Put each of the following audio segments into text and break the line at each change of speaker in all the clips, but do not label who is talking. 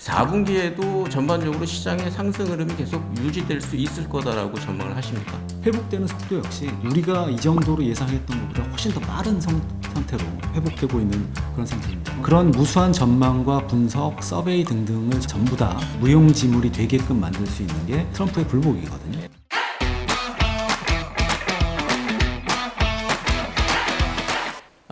4분기에도 전반적으로 시장의 상승 흐름이 계속 유지될 수 있을 거다라고 전망을 하십니까?
회복되는 속도 역시 우리가 이 정도로 예상했던 것보다 훨씬 더 빠른 상태로 회복되고 있는 그런 상태입니다. 그런 무수한 전망과 분석, 서베이 등등을 전부 다 무용지물이 되게끔 만들 수 있는 게 트럼프의 불복이거든요.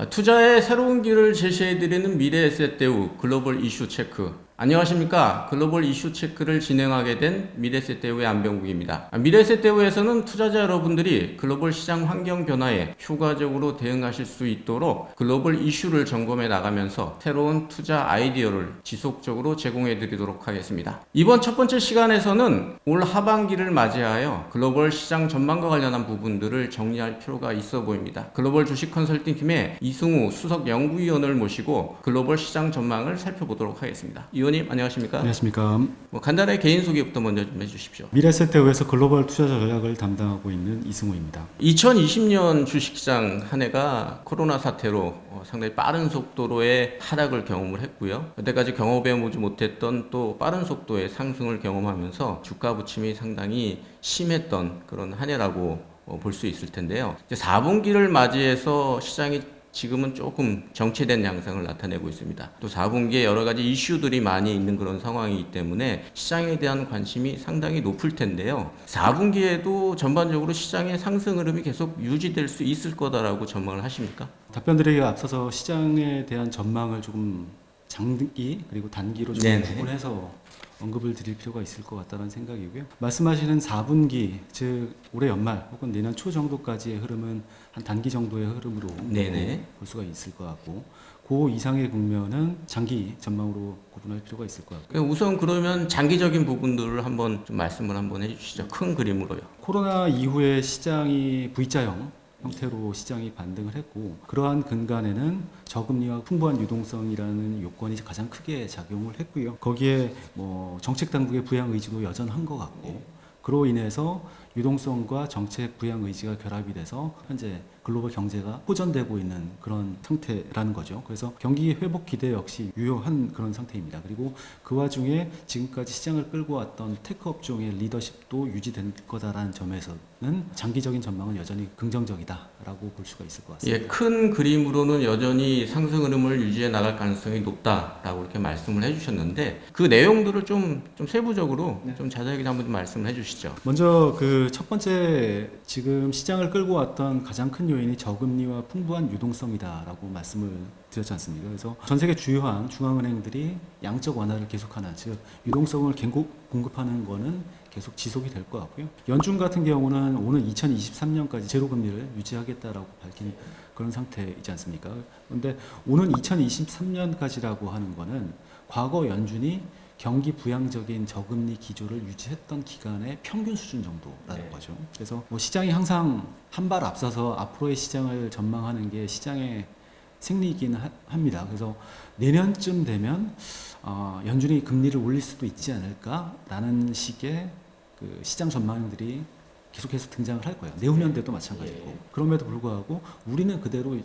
투자의 새로운 길을 제시해드리는 미래에셋대우 글로벌 이슈 체크. 안녕하십니까. 글로벌 이슈 체크를 진행하게 된 미래에셋대우의 안병국입니다. 미래에셋대우에서는 투자자 여러분들이 글로벌 시장 환경 변화에 효과적으로 대응하실 수 있도록 글로벌 이슈를 점검해 나가면서 새로운 투자 아이디어를 지속적으로 제공해 드리도록 하겠습니다. 이번 첫 번째 시간에서는 올 하반기를 맞이하여 글로벌 시장 전망과 관련한 부분들을 정리할 필요가 있어 보입니다. 글로벌 주식 컨설팅팀의 이승우 수석 연구위원을 모시고 글로벌 시장 전망을 살펴보도록 하겠습니다. 위원님 안녕하십니까?
안녕하십니까.
간단하게 개인 소개부터 먼저 좀 해주십시오.
미래에셋대우에서 글로벌 투자 전략을 담당하고 있는 이승우입니다.
2020년 주식시장 한 해가 코로나 사태로 상당히 빠른 속도로의 하락을 경험을 했고요. 그때까지 경험해보지 못했던 또 빠른 속도의 상승을 경험하면서 주가 부침이 상당히 심했던 그런 한 해라고 볼 수 있을 텐데요. 이제 4분기를 맞이해서 시장이 지금은 조금 정체된 양상을 나타내고 있습니다. 또 4분기에 여러 가지 이슈들이 많이 있는 그런 상황이기 때문에 시장에 대한 관심이 상당히 높을 텐데요. 4분기에도 전반적으로 시장의 상승 흐름이 계속 유지될 수 있을 거다라고 전망을 하십니까?
답변드리기 앞서서 시장에 대한 전망을 조금 장기 그리고 단기로 좀 구분해서 언급을 드릴 필요가 있을 것 같다는 생각이고요. 말씀하시는 4분기, 즉 올해 연말 혹은 내년 초 정도까지의 흐름은 한 단기 정도의 흐름으로 볼 수가 있을 것 같고, 그 이상의 국면은 장기 전망으로 구분할 필요가 있을 것 같고요.
우선 그러면 장기적인 부분들을 한번 좀 말씀을 한번 해주시죠. 큰 그림으로요.
코로나 이후에 시장이 V자형 형태로 시장이 반등을 했고, 그러한 근간에는 저금리와 풍부한 유동성이라는 요건이 가장 크게 작용을 했고요. 거기에 뭐 정책 당국의 부양 의지도 여전한 것 같고, 그로 인해서 유동성과 정책 부양 의지가 결합이 돼서 현재 글로벌 경제가 호전되고 있는 그런 상태라는 거죠. 그래서 경기 회복 기대 역시 유효한 그런 상태입니다. 그리고 그 와중에 지금까지 시장을 끌고 왔던 테크 업종의 리더십도 유지될 거다라는 점에서는 장기적인 전망은 여전히 긍정적이다라고 볼 수가 있을 것 같습니다.
예, 큰 그림으로는 여전히 상승 흐름을 유지해 나갈 가능성이 높다라고 이렇게 말씀을 해주셨는데 그 내용들을 좀 세부적으로 좀 자세하게 한번 말씀을 해주시죠.
먼저 그 첫 번째 지금 시장을 끌고 왔던 가장 큰 요인이 저금리와 풍부한 유동성이다라고 말씀을 드렸지 않습니까? 그래서 전 세계 주요한 중앙은행들이 양적 완화를 계속하는, 즉 유동성을 공급하는 거는 계속 지속이 될 것 같고요. 연준 같은 경우는 오늘 2023년까지 제로 금리를 유지하겠다라고 밝힌 그런 상태이지 않습니까? 그런데 오는 2023년까지라고 하는 거는 과거 연준이 경기 부양적인 저금리 기조를 유지했던 기간의 평균 수준 정도라는 거죠. 그래서 뭐 시장이 항상 한 발 앞서서 앞으로의 시장을 전망하는 게 시장의 생리이긴 합니다. 그래서 내년쯤 되면 연준이 금리를 올릴 수도 있지 않을까라는 식의 그 시장 전망들이 계속해서 등장을 할 거예요. 내후년 때도 마찬가지고. 그럼에도 불구하고 우리는 그대로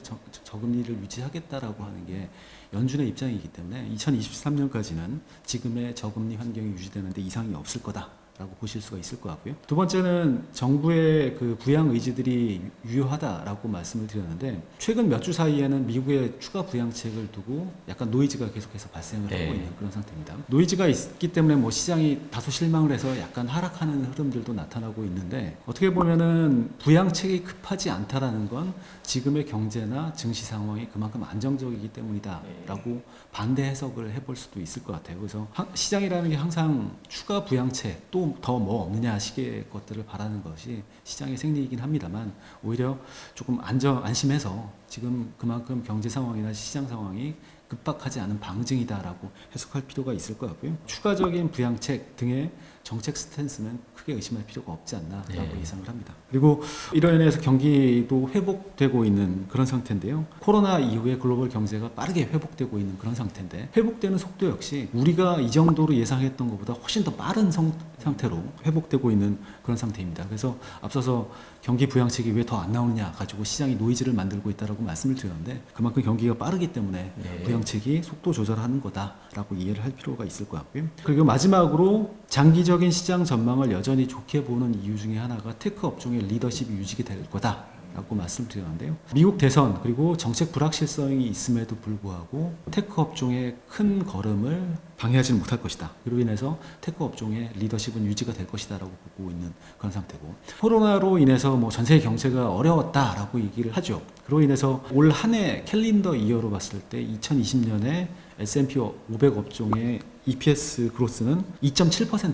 저금리를 유지하겠다라고 하는 게 연준의 입장이기 때문에 2023년까지는 지금의 저금리 환경이 유지되는데 이상이 없을 거다라고 보실 수가 있을 것 같고요. 두 번째는 정부의 그 부양 의지들이 유효하다라고 말씀을 드렸는데, 최근 몇 주 사이에는 미국의 추가 부양책을 두고 약간 노이즈가 계속해서 발생을 하고 있는 그런 상태입니다. 노이즈가 있기 때문에 뭐 시장이 다소 실망을 해서 약간 하락하는 흐름들도 나타나고 있는데, 어떻게 보면은 부양책이 급하지 않다라는 건 지금의 경제나 증시 상황이 그만큼 안정적이기 때문이다라고 반대 해석을 해볼 수도 있을 것 같아요. 그래서 시장이라는 게 항상 추가 부양책 또 더 뭐 없느냐 식의 것들을 바라는 것이 시장의 생리이긴 합니다만, 오히려 조금 안심해서 지금 그만큼 경제 상황이나 시장 상황이 급박하지 않은 방증이다라고 해석할 필요가 있을 것 같고요. 추가적인 부양책 등의 정책 스탠스는 크게 의심할 필요가 없지 않나라고 예상을 합니다. 그리고 이로 인해서 경기도 회복되고 있는 그런 상태인데요. 코로나 이후에 글로벌 경제가 빠르게 회복되고 있는 그런 상태인데, 회복되는 속도 역시 우리가 이 정도로 예상했던 것보다 훨씬 더 빠른 상태로 회복되고 있는 그런 상태입니다. 그래서 앞서서 경기 부양책이 왜 더 안 나오느냐 가지고 시장이 노이즈를 만들고 있다라고 말씀을 드렸는데, 그만큼 경기가 빠르기 때문에 부양 정책이 속도 조절하는 거다라고 이해를 할 필요가 있을 것 같고요. 그리고 마지막으로 장기적인 시장 전망을 여전히 좋게 보는 이유 중에 하나가 테크 업종의 리더십이 유지될 거다. 라고 말씀드렸는데요. 미국 대선 그리고 정책 불확실성이 있음에도 불구하고 테크 업종의 큰 걸음을 방해하지는 못할 것이다. 그로 인해서 테크 업종의 리더십은 유지가 될 것이다라고 보고 있는 그런 상태고, 코로나로 인해서 뭐 전 세계 경제가 어려웠다라고 얘기를 하죠. 그로 인해서 올 한 해 캘린더 이어로 봤을 때 2020년에 S&P 500 업종의 EPS 그로스는 2.7%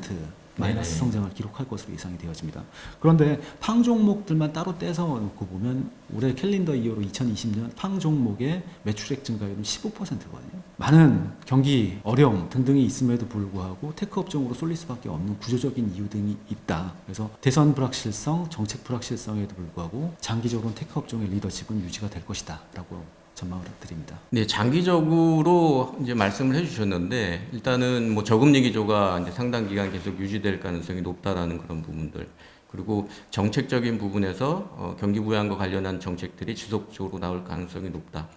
마이너스 성장을 기록할 것으로 예상이 되어집니다. 그런데 팡 종목들만 따로 떼서 놓고 보면 올해 캘린더 이어로 2020년 팡 종목의 매출액 증가율은 15%거든요. 많은 경기 어려움 등등이 있음에도 불구하고 테크 업종으로 쏠릴 수밖에 없는 구조적인 이유 등이 있다. 그래서 대선 불확실성, 정책 불확실성에도 불구하고 장기적으로 테크 업종의 리더십은 유지가 될 것이다 라고 전망을 드립니다.
네, 장기적으로 이제 말씀을 해주셨는데, 일단은 뭐 저금리 기조가 이제 상당 기간 계속 유지될 가능성이 높다라는 그런 부분들, 그리고 정책적인 부분에서 경기 부양과 관련한 정책들이 지속적으로 나올 가능성이 높다.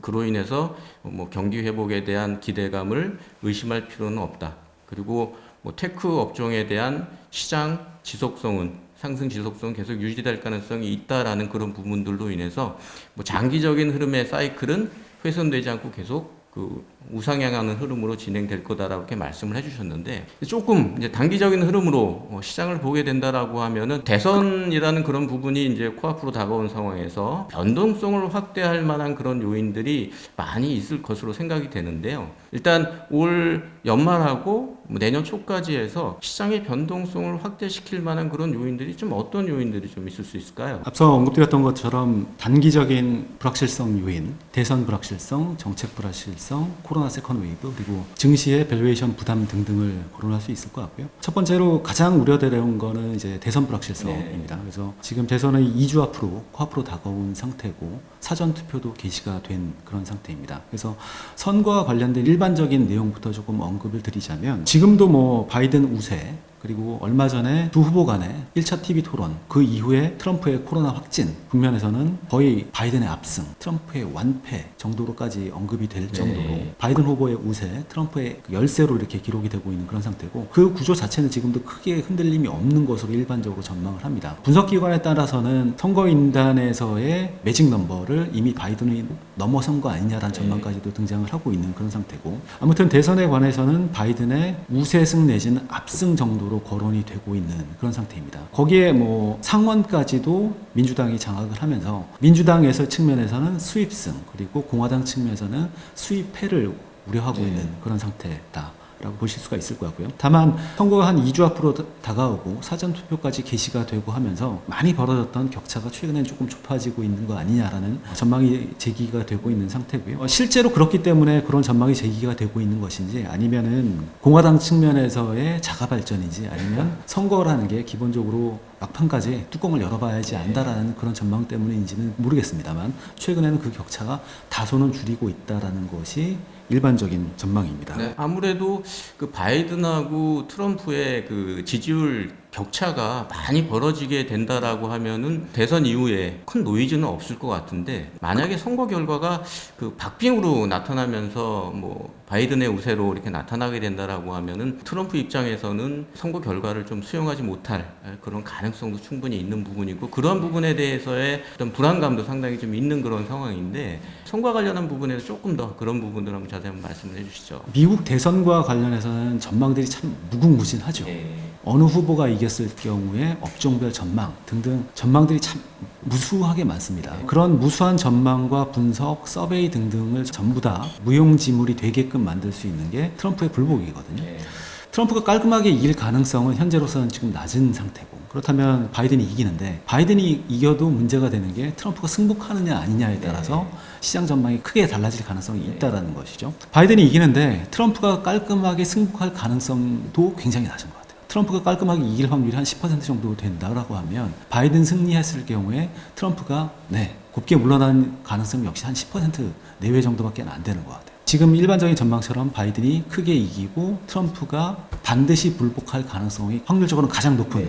그로 인해서 뭐 경기 회복에 대한 기대감을 의심할 필요는 없다. 그리고 뭐 테크 업종에 대한 시장 지속성은 상승 지속성 계속 유지될 가능성이 있다라는 그런 부분들로 인해서 뭐 장기적인 흐름의 사이클은 훼손되지 않고 계속 그 우상향하는 흐름으로 진행될 거다라고 이렇게 말씀을 해주셨는데, 조금 이제 단기적인 흐름으로 시장을 보게 된다라고 하면은 대선이라는 그런 부분이 이제 코앞으로 다가온 상황에서 변동성을 확대할 만한 그런 요인들이 많이 있을 것으로 생각이 되는데요. 일단 올 연말하고 내년 초까지 해서 시장의 변동성을 확대시킬 만한 그런 요인들이 좀 어떤 요인들이 좀 있을 수 있을까요?
앞서 언급드렸던 것처럼 단기적인 불확실성 요인, 대선 불확실성, 정책 불확실성, 코로나 세컨드 웨이브, 그리고 증시의 밸류에이션 부담 등등을 거론할 수 있을 것 같고요. 첫 번째로 가장 우려되는 거는 이제 대선 불확실성입니다. 그래서 지금 대선은 2주 앞으로 코앞으로 다가온 상태고 사전 투표도 개시가 된 그런 상태입니다. 그래서 선거와 관련된 일반적인 내용부터 조금 언급을 드리자면, 지금도 뭐 바이든 우세, 그리고 얼마 전에 두 후보 간의 1차 TV 토론, 그 이후에 트럼프의 코로나 확진 국면에서는 거의 바이든의 압승, 트럼프의 완패 정도로까지 언급이 될 정도로 바이든 후보의 우세, 트럼프의 열세로 이렇게 기록이 되고 있는 그런 상태고, 그 구조 자체는 지금도 크게 흔들림이 없는 것으로 일반적으로 전망을 합니다. 분석기관에 따라서는 선거인단에서의 매직 넘버를 이미 바이든이 넘어선 거 아니냐라는 전망까지도 등장을 하고 있는 그런 상태고, 아무튼 대선에 관해서는 바이든의 우세승 내지는 압승 정도로 거론이 되고 있는 그런 상태입니다. 거기에 뭐 상원까지도 민주당이 장악을 하면서 민주당에서 측면에서는 수입승, 그리고 공화당 측면에서는 수입패를 우려하고 있는 그런 상태다 라고 보실 수가 있을 것 같고요. 다만 선거가 한 2주 앞으로 다가오고 사전투표까지 개시가 되고 하면서 많이 벌어졌던 격차가 최근엔 조금 좁아지고 있는 거 아니냐라는 전망이 제기가 되고 있는 상태고요. 실제로 그렇기 때문에 그런 전망이 제기가 되고 있는 것인지, 아니면은 공화당 측면에서의 자가 발전인지, 아니면 선거라는 게 기본적으로 막판까지 뚜껑을 열어봐야지 안다라는 그런 전망 때문인지는 모르겠습니다만, 최근에는 그 격차가 다소는 줄이고 있다라는 것이 일반적인 전망입니다.
네, 아무래도 그 바이든하고 트럼프의 그 지지율 격차가 많이 벌어지게 된다라고 하면은 대선 이후에 큰 노이즈는 없을 것 같은데, 만약에 선거 결과가 그 박빙으로 나타나면서 뭐 바이든의 우세로 이렇게 나타나게 된다라고 하면은 트럼프 입장에서는 선거 결과를 좀 수용하지 못할 그런 가능성도 충분히 있는 부분이고, 그런 부분에 대해서의 어떤 불안감도 상당히 좀 있는 그런 상황인데, 선거와 관련한 부분에서 조금 더 그런 부분들 한번 자세히 한번 말씀을 해주시죠.
미국 대선과 관련해서는 전망들이 참 무궁무진하죠. 어느 후보가 이겼을 경우에 업종별 전망 등등 전망들이 참 무수하게 많습니다. 그런 무수한 전망과 분석, 서베이 등등을 전부 다 무용지물이 되게끔 만들 수 있는 게 트럼프의 불복이거든요. 트럼프가 깔끔하게 이길 가능성은 현재로서는 지금 낮은 상태고, 그렇다면 바이든이 이기는데, 바이든이 이겨도 문제가 되는 게 트럼프가 승복하느냐 아니냐에 따라서 시장 전망이 크게 달라질 가능성이 있다라는 것이죠. 바이든이 이기는데 트럼프가 깔끔하게 승복할 가능성도 굉장히 낮은 것 같아요. 트럼프가 깔끔하게 이길 확률이 한 10% 정도 된다라고 하면, 바이든 승리했을 경우에 트럼프가 곱게 물러나는 가능성 역시 한 10% 내외 정도밖에 안 되는 것 같아요. 지금 일반적인 전망처럼 바이든이 크게 이기고 트럼프가 반드시 불복할 가능성이 확률적으로는 가장 높은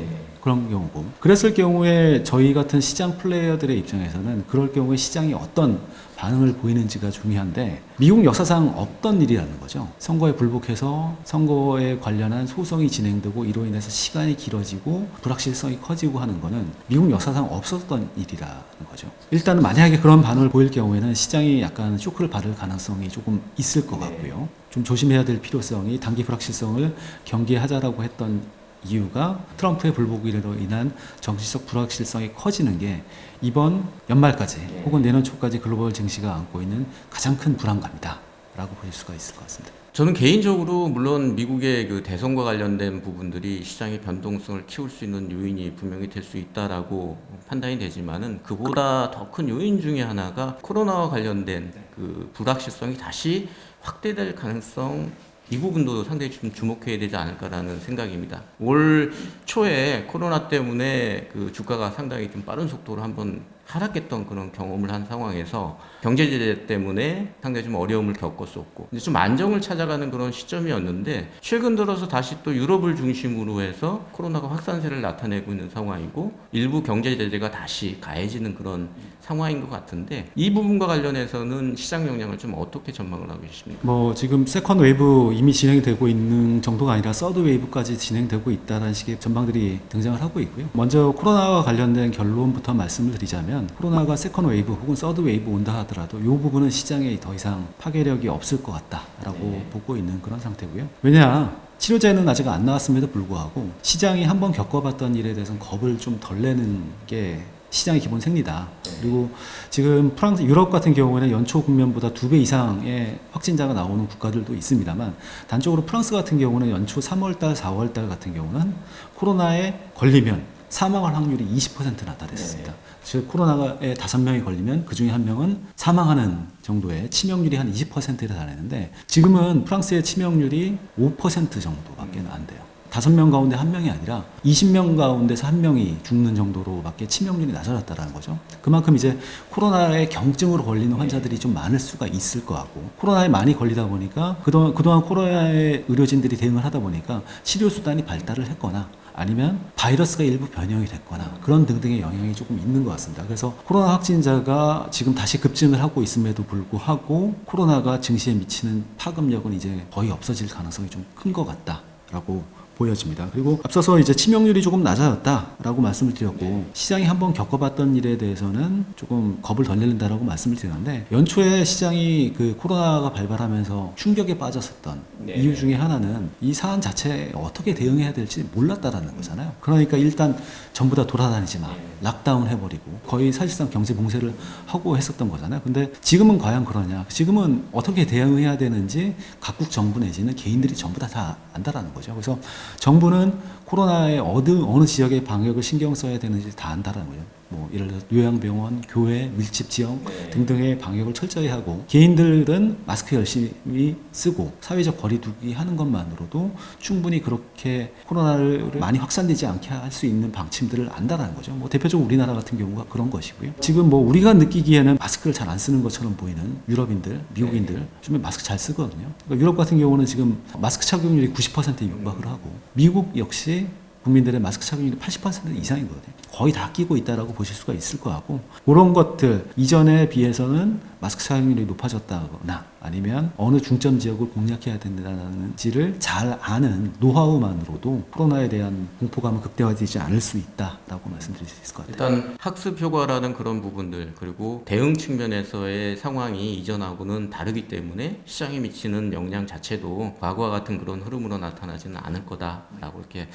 그런 경우고 그랬을 경우에 저희 같은 시장 플레이어들의 입장에서는 그럴 경우에 시장이 어떤 반응을 보이는지가 중요한데 미국 역사상 없던 일이라는 거죠. 선거에 불복해서 선거에 관련한 소송이 진행되고 이로 인해서 시간이 길어지고 불확실성이 커지고 하는 거는 미국 역사상 없었던 일이라는 거죠. 일단은 만약에 그런 반응을 보일 경우에는 시장이 약간 쇼크를 받을 가능성이 조금 있을 것 같고요. 좀 조심해야 될 필요성이 단기 불확실성을 경계하자라고 했던 이유가 트럼프의 불복으로 인한 정치적 불확실성이 커지는 게 이번 연말까지 혹은 내년 초까지 글로벌 증시가 안고 있는 가장 큰 불안감이다 라고 보실 수가 있을 것 같습니다.
저는 개인적으로 물론 미국의 그 대선과 관련된 부분들이 시장의 변동성을 키울 수 있는 요인이 분명히 될 수 있다라고 판단이 되지만은 그보다 더 큰 요인 중에 하나가 코로나와 관련된 그 불확실성이 다시 확대될 가능성 이 부분도 상당히 좀 주목해야 되지 않을까라는 생각입니다. 올 초에 코로나 때문에 그 주가가 상당히 좀 빠른 속도로 한번 하락했던 그런 경험을 한 상황에서 경제 제재 때문에 상당히 좀 어려움을 겪었었고 이제 좀 안정을 찾아가는 그런 시점이었는데 최근 들어서 다시 또 유럽을 중심으로 해서 코로나가 확산세를 나타내고 있는 상황이고 일부 경제 제재가 다시 가해지는 그런 상황인 것 같은데 이 부분과 관련해서는 시장 영향을 좀 어떻게 전망을 하고 계십니까?
뭐 지금 세컨 웨이브 이미 진행이 되고 있는 정도가 아니라 서드 웨이브까지 진행되고 있다는 식의 전망들이 등장을 하고 있고요. 먼저 코로나와 관련된 결론부터 말씀을 드리자면 코로나가 세컨 웨이브 혹은 서드 웨이브 온다 하더라도 이 부분은 시장에 더 이상 파괴력이 없을 것 같다라고 보고 있는 그런 상태고요. 왜냐? 치료제는 아직 안 나왔음에도 불구하고 시장이 한번 겪어봤던 일에 대해서는 겁을 좀 덜 내는 게 시장의 기본 생리다. 그리고 지금 프랑스, 유럽 같은 경우에는 연초 국면보다 2배 이상의 확진자가 나오는 국가들도 있습니다만 단적으로 프랑스 같은 경우는 연초 3월달, 4월달 같은 경우는 코로나에 걸리면 사망할 확률이 20% 나타났습니다. 즉 코로나에 5명이 걸리면 그중에 1명은 사망하는 정도의 치명률이 한 20%에 달하는데 지금은 프랑스의 치명률이 5% 정도밖에 안 돼요. 5명 가운데 1명이 아니라 20명 가운데서 1명이 죽는 정도로밖에 치명률이 낮아졌다는 거죠. 그만큼 이제 코로나에 경증으로 걸리는 환자들이 좀 많을 수가 있을 것 같고 코로나에 많이 걸리다 보니까 그동안 코로나에 의료진들이 대응을 하다 보니까 치료 수단이 발달을 했거나 아니면 바이러스가 일부 변형이 됐거나 그런 등등의 영향이 조금 있는 것 같습니다. 그래서 코로나 확진자가 지금 다시 급증을 하고 있음에도 불구하고 코로나가 증시에 미치는 파급력은 이제 거의 없어질 가능성이 좀 큰 것 같다라고 보여집니다. 그리고 앞서서 이제 치명률이 조금 낮아졌다라고 말씀을 드렸고 시장이 한번 겪어봤던 일에 대해서는 조금 겁을 덜 내린다라고 말씀을 드렸는데 연초에 시장이 그 코로나가 발발하면서 충격에 빠졌었던 이유 중에 하나는 이 사안 자체에 어떻게 대응해야 될지 몰랐다라는 거잖아요. 그러니까 일단 전부 다 돌아다니지 마. 락다운 해버리고 거의 사실상 경제 봉쇄를 하고 했었던 거잖아요. 근데 지금은 과연 그러냐? 지금은 어떻게 대응해야 되는지 각국 정부 내지는 개인들이 전부 다 안다라는 거죠. 그래서 정부는 코로나의 어느 지역의 방역을 신경 써야 되는지 다 안다라는 거예요. 뭐 예를 들어 요양병원, 교회, 밀집 지역 등등의 방역을 철저히 하고 개인들은 마스크 열심히 쓰고 사회적 거리두기 하는 것만으로도 충분히 그렇게 코로나를 많이 확산되지 않게 할 수 있는 방침들을 안다라는 거죠. 뭐 대표적으로 우리나라 같은 경우가 그런 것이고요. 지금 뭐 우리가 느끼기에는 마스크를 잘 안 쓰는 것처럼 보이는 유럽인들, 미국인들 요즘에 마스크 잘 쓰거든요. 그러니까 유럽 같은 경우는 지금 마스크 착용률이 90%에 육박을 하고 미국 역시 국민들의 마스크 착용률이 80% 이상이거든요. 거의 다 끼고 있다라고 보실 수가 있을 것 같고 그런 것들 이전에 비해서는 마스크 착용률이 높아졌다거나 아니면 어느 중점 지역을 공략해야 된다는지를 잘 아는 노하우만으로도 코로나에 대한 공포감은 극대화되지 않을 수 있다라고 말씀드릴 수 있을 것 같아요.
일단 학습 효과라는 그런 부분들 그리고 대응 측면에서의 상황이 이전하고는 다르기 때문에 시장에 미치는 영향 자체도 과거와 같은 그런 흐름으로 나타나지는 않을 거다라고 이렇게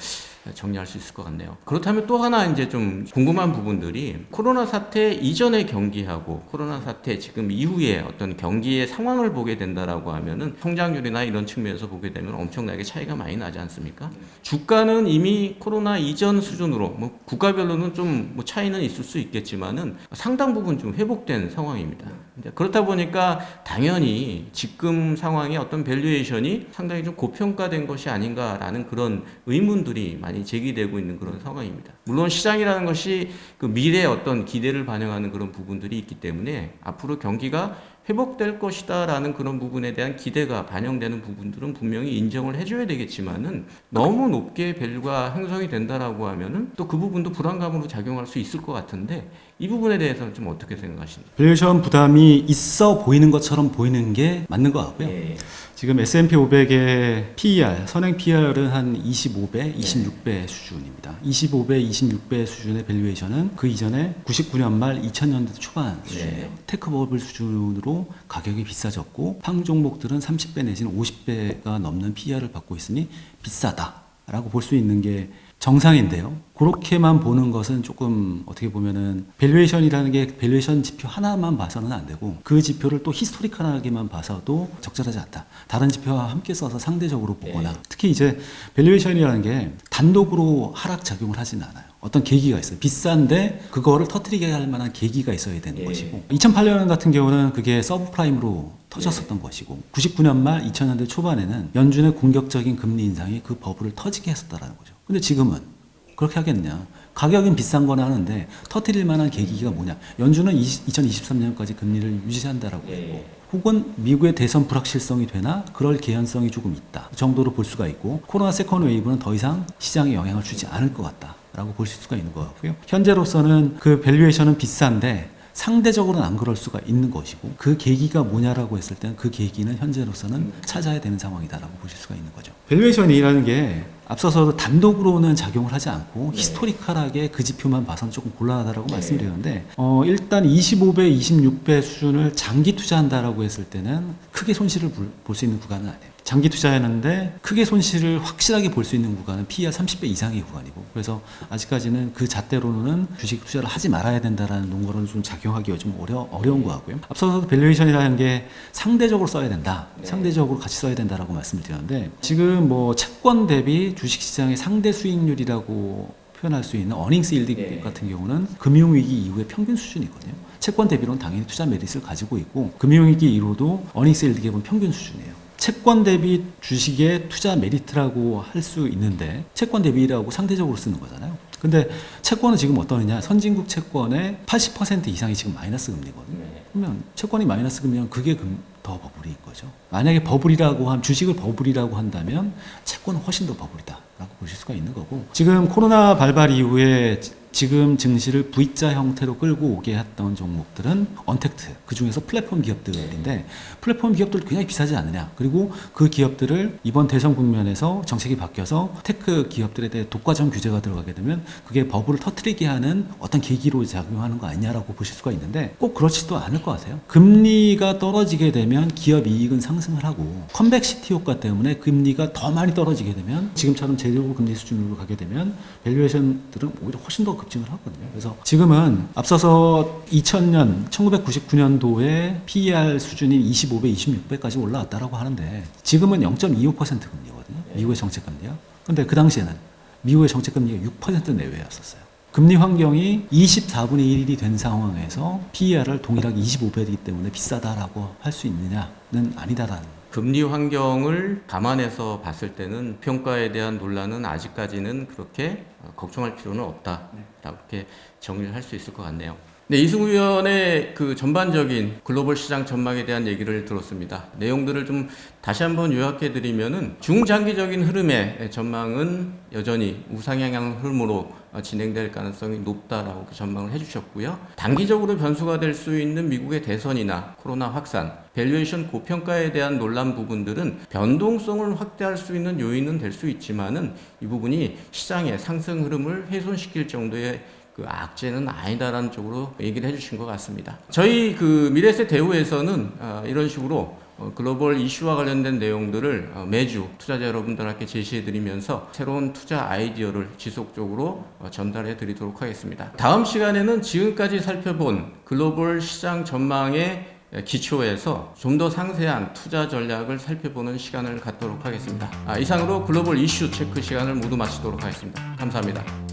정리할 수 있을 것 같네요. 그렇다면 또 하나 이제 좀 궁금한 부분들이 코로나 사태 이전의 경기하고 코로나 사태 지금 이후에 어떤 경기의 상황을 보게 된다라고 하면은 성장률이나 이런 측면에서 보게 되면 엄청나게 차이가 많이 나지 않습니까? 주가는 이미 코로나 이전 수준으로 뭐 국가별로는 좀 뭐 차이는 있을 수 있겠지만은 상당 부분 좀 회복된 상황입니다. 그렇다 보니까 당연히 지금 상황의 어떤 밸류에이션이 상당히 좀 고평가된 것이 아닌가라는 그런 의문들이 많이 제기되고 있는 그런 상황입니다. 물론 시장이라는 것이 그 미래의 어떤 기대를 반영하는 그런 부분들이 있기 때문에 앞으로 경기가 회복될 것이다라는 그런 부분에 대한 기대가 반영되는 부분들은 분명히 인정을 해줘야 되겠지만은 너무 높게 밸류가 형성이 된다라고 하면은 또 그 부분도 불안감으로 작용할 수 있을 것 같은데 이 부분에 대해서는 좀 어떻게 생각하십니까?
밸류에이션 부담이 있어 보이는 것처럼 보이는 게 맞는 것 같고요. 지금 S&P 500의 PER, 선행 PER은 한 25배, 26배 수준입니다. 25배, 26배 수준의 밸류에이션은 그 이전에 99년 말 2000년대 초반 수준이에요. 테크버블 수준으로 가격이 비싸졌고 팡 종목들은 30배 내지는 50배가 넘는 PER을 받고 있으니 비싸다라고 볼 수 있는 게 정상인데요. 그렇게만 보는 것은 조금 어떻게 보면은 밸류에이션이라는 게 밸류에이션 지표 하나만 봐서는 안 되고 그 지표를 또 히스토리컬하게만 봐서도 적절하지 않다. 다른 지표와 함께 써서 상대적으로 보거나 특히 이제 밸류에이션이라는 게 단독으로 하락 작용을 하지는 않아요. 어떤 계기가 있어요. 비싼데 그거를 터뜨리게 할 만한 계기가 있어야 되는 것이고 2008년 같은 경우는 그게 서브프라임으로 터졌었던 것이고 99년 말 2000년대 초반에는 연준의 공격적인 금리 인상이 그 버블을 터지게 했었다라는 거죠. 근데 지금은 그렇게 하겠냐? 가격은 비싼 건 하는데 터뜨릴 만한 계기가 뭐냐? 연준은 2023년까지 금리를 유지한다라고 했고 혹은 미국의 대선 불확실성이 되나 그럴 개연성이 조금 있다 정도로 볼 수가 있고 코로나 세컨드 웨이브는 더 이상 시장에 영향을 주지 않을 것 같다라고 볼 수가 있는 것 같고요. 현재로서는 그 밸류에이션은 비싼데 상대적으로는 안 그럴 수가 있는 것이고 그 계기가 뭐냐라고 했을 때는 그 계기는 현재로서는 찾아야 되는 상황이다라고 보실 수가 있는 거죠. 밸류에이션이라는 게 앞서서 단독으로는 작용을 하지 않고 히스토리컬하게 그 지표만 봐서는 조금 곤란하다라고 말씀드렸는데 일단 25배, 26배 수준을 장기 투자한다라고 했을 때는 크게 손실을 볼 수 있는 구간은 아니에요. 장기 투자했는데 크게 손실을 확실하게 볼 수 있는 구간은 PER 30배 이상의 구간이고 그래서 아직까지는 그 잣대로는 주식 투자를 하지 말아야 된다라는 논거는 좀 작용하기가 좀 어려운 것 같고요. 앞서서 밸류에이션이라는 게 상대적으로 써야 된다. 상대적으로 같이 써야 된다라고 말씀을 드렸는데 지금 뭐 채권 대비 주식시장의 상대 수익률이라고 표현할 수 있는 어닝스 일드 같은 경우는 금융위기 이후의 평균 수준이거든요. 채권 대비로는 당연히 투자 메리트를 가지고 있고 금융위기 이후도 어닝스 일드 갭은 평균 수준이에요. 채권 대비 주식의 투자 메리트라고 할 수 있는데 채권 대비라고 상대적으로 쓰는 거잖아요. 근데 채권은 지금 어떠느냐? 선진국 채권의 80% 이상이 지금 마이너스 금리거든요. 그러면 채권이 마이너스 금리면 그게 더 버블인 거죠. 만약에 버블이라고 하면 주식을 버블이라고 한다면 채권은 훨씬 더 버블이다라고 보실 수가 있는 거고 지금 코로나 발발 이후에 지금 증시를 V자 형태로 끌고 오게 했던 종목들은 언택트, 그 중에서 플랫폼 기업들인데 플랫폼 기업들 굉장히 비싸지 않느냐. 그리고 그 기업들을 이번 대선 국면에서 정책이 바뀌어서 테크 기업들에 대해 독과점 규제가 들어가게 되면 그게 버블을 터뜨리게 하는 어떤 계기로 작용하는 거 아니냐라고 보실 수가 있는데 꼭 그렇지도 않을 것 같아요. 금리가 떨어지게 되면 기업 이익은 상승을 하고 컨벡시티 효과 때문에 금리가 더 많이 떨어지게 되면 지금처럼 제로 금리 수준으로 가게 되면 밸류에이션들은 오히려 훨씬 더 급증을 하거든요. 그래서 지금은 앞서서 2000년, 1999년도에 PER 수준인 25배, 26배까지 올라왔다라고 하는데 지금은 0.25% 금리거든요. 미국의 정책금리요. 근데 그 당시에는 미국의 정책금리가 6% 내외였었어요. 금리 환경이 24분의 1이 된 상황에서 PER을 동일하게 25배이기 때문에 비싸다라고 할 수 있느냐는 아니다라는
금리 환경을 감안해서 봤을 때는 평가에 대한 논란은 아직까지는 그렇게 걱정할 필요는 없다. 이렇게 정리를 할 수 있을 것 같네요. 네, 이승우 위원의 그 전반적인 글로벌 시장 전망에 대한 얘기를 들었습니다. 내용들을 좀 다시 한번 요약해 드리면은 중장기적인 흐름의 전망은 여전히 우상향 흐름으로 진행될 가능성이 높다라고 전망을 해주셨고요. 단기적으로 변수가 될 수 있는 미국의 대선이나 코로나 확산, 밸류에이션 고평가에 대한 논란 부분들은 변동성을 확대할 수 있는 요인은 될 수 있지만은 이 부분이 시장의 상승 흐름을 훼손시킬 정도의 그 악재는 아니다라는 쪽으로 얘기를 해주신 것 같습니다. 저희 그 미래에셋 대우에서는 이런 식으로 글로벌 이슈와 관련된 내용들을 매주 투자자 여러분들께 제시해드리면서 새로운 투자 아이디어를 지속적으로 전달해 드리도록 하겠습니다. 다음 시간에는 지금까지 살펴본 글로벌 시장 전망의 기초에서 좀 더 상세한 투자 전략을 살펴보는 시간을 갖도록 하겠습니다. 이상으로 글로벌 이슈 체크 시간을 모두 마치도록 하겠습니다. 감사합니다.